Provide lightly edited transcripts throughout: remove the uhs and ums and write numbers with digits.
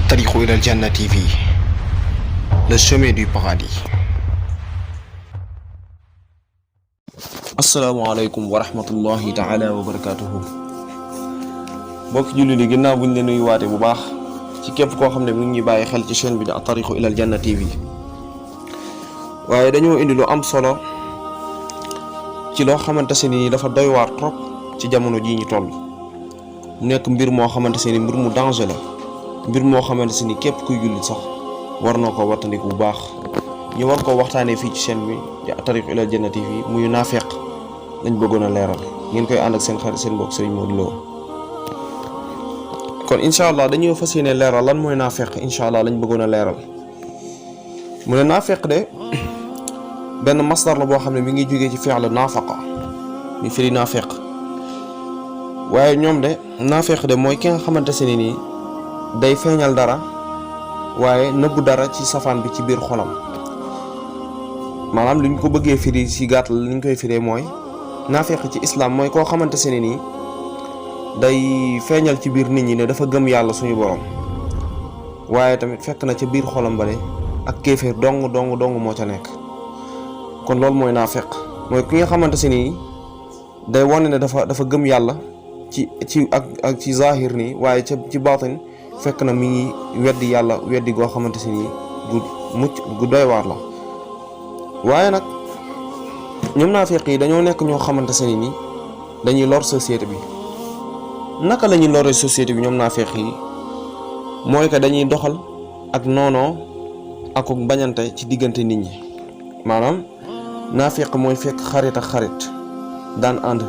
الطريق إلى الجنة TV, le chemin du paradis. asalaamaaleykum wa rahmatullahi taala wa barakatuhu. mbokki julli di ginnaaw buñ leen nuyu waate bu baax ci képp koo xam ne mi ngi ñuy bàyyi xel ci chaîne bi di at-tariq ila al-janna TV. waaye dañoo indi lu am solo ci loo xamante se ni dafa doy waar trop ci jamono jii ñu toll. mu nekk mbir moo xamante se ni mbir mu danger la, mbir moo xamante se ni képp kuy jullit sax war na ko wattandiku bu baax. ñu war koo waxtaanee fii ci chaîne bi di at-tariq ila al-janna TV muy naafeq lañ bëggoon a leeral. ngeen koy ànd ak seen xarit seen mbokk Serigne Modou Lo. kon incha allah dañuy fas yéene leeral lan mooy naafeq. incha allah lañ bëggoon a leeral mu ne naafeq de benn masdar la boo xam ne mi ngi jógee ci fi'l naafaqa mi firi naafeq. waaye ñoom de naafeq de mooy ki nga xamante se ni nii day feeñal dara waaye nëbbu dara ci safaan bi ci biir xolam. maanaam li ñu ko bëggee firi ci gàttal li ñu koy firee mooy naafeq ci islam mooy koo xamante se ni nii day feeñal ci biir nit ñi ne dafa gëm yàlla suñu borom, waaye tamit fekk na ca biir xolam ba ne ak kéeféer dong moo ca nekk. kon loolu mooy naafeq, mooy ki nga xamante se ni day wane ne dafa gëm yàlla ci ci zahir nii, waaye ci baatin fekk na mi ngi weddi yàlla weddi goo xamante se ni gu doy waar la. waaye nag ñoom naafeq yi dañoo nekk ñoo xamante se ni dañuy lor société bi. naka la ñuy loree société bi ñoom naafeq yi? mooy que dañuy doxal ak noonoo ak bañante ci diggante nit ñi. maanaam naafeq mooy fekk xarit ak xarit daan ànd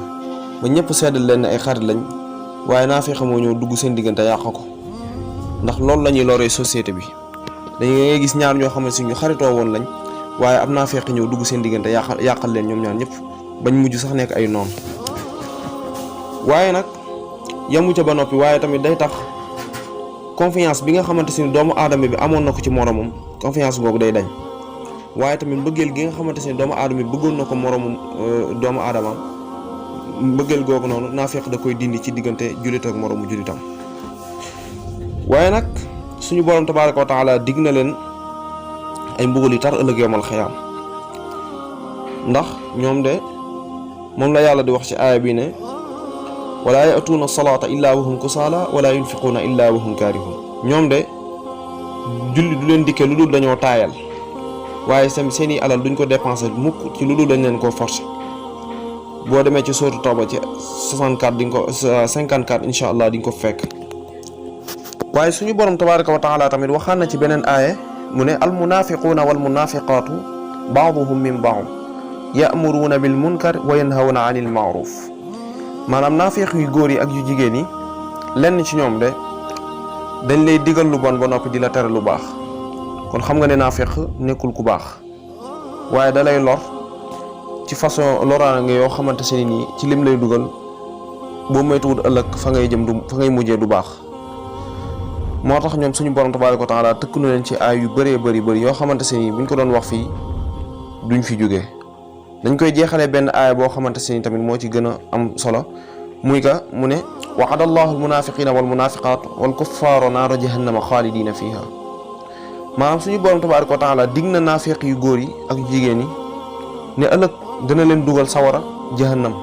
ba ñëpp seddal leen ay xarit lañ, waaye naafeq moo ñëw dugg seen diggante yàq ko. ndax loolu la ñuy loree société bi. dañuy gis ñaar ñoo xam ne si ñu xaritoo woon lañ, waaye am naafeq ñëw dugg seen diggante yàqal leen ñoom ñaar ñëpp bañ mujj sax nekk ay noon. waaye nag yamu ca ba noppi, waaye tamit day tax confiance bi nga xamante si doomu aadama bi amoon na ko ci moromam, confiance googu day dañ. waaye tamit mbëggeel gi nga xamante si doomu aadama bi bëggoon na ko moromam doomu aadama, mbëggeel googu noonu naafeq da koy dindi ci diggante jullit ak moromu jullitam. waaye nag suñu borom tabaaraka wa taala dig na leen ay mbugal yu tar ëllëg yawmal xiyaam. ndax ñoom de moom la yàlla di wax ci aaya bi ne wala ya'tuuna salaata illaa wa hum kusaala wala yunfiquuna illaa wa hum kaarihuun. ñoom de julli du leen dikkee lu dul dañoo taayal, waaye seeni alal duñ ko dépensé mukk ci lu dul dañ leen koo forcé. boo demee ci sourate Tawba ci 64 di nga ko 54 incha allah di nga ko fekk. waaye suñu borom tabaaraka wa taala tamit waxaan na ci beneen aaya mu ne al munaafiquuna wal munaafiqaatu ba'duhum min ba'd ya'muruuna bil munkar wa yanhawna 'anil ma'ruf. maanaam naafeq yu góor yi ak yu jigéen yi lenn ci ñoom de dañ lay digal lu bon ba noppi di la tere lu baax. kon xam nga ne naafeq nekkul ku baax, waaye da lay lor ci façon loraange yoo xamante se ni ci lim lay dugal boo moytuwul ëllëg fa ngay mujjee du baax. moo tax ñoom suñu borom tabaaraka wa taala tëkk na leen ci ay yu bëree bëri yoo xamante se ni buñ ko doon wax fii duñ fi jógee. dañ koy jeexalee benn aaya boo xamante se ni tamit moo ci gën a am solo, muy ka mu ne wa'ada allahu almunafiqina walmunafiqat walkuffaara naara jahannama xaalidina fiha. maanaam suñu borom tabaaraka wa taala dig na naafeq yu góor yi ak yu jigéen yi ne ëllëg dana leen dugal sawara jahannam.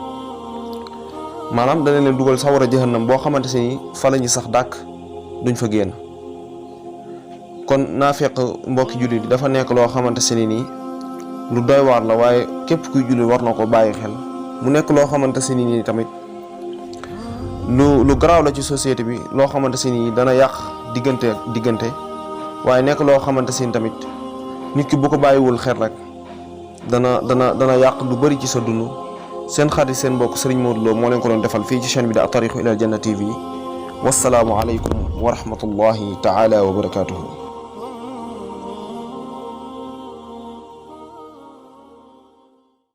maanaam dana leen dugal sawara jahannam boo xamante se ni fa la ñu sax dàkk duñ fa génn. kon naafeq mbokki jullit dafa nekk loo xamante se ni nii lu doy waar la, waaye képp kuy jullit war na ko bàyyi xel. mu nekk loo xamante se ni nii tamit lu garaaw la ci société bi, loo xamante se ni dana yàq diggante waaye nekk loo xamante se ni tamit nit ki bu ko bàyyiwul xel rek dana yàq lu bari ci sa dund. seen xarit seen mbokk Serigne Modou Lo moo leen ko doon defal fii ci chaîne bi di at-tariq ila al-janna TV. wassalaamu aleykum wa rahmatullahi taala wa barakatuhu.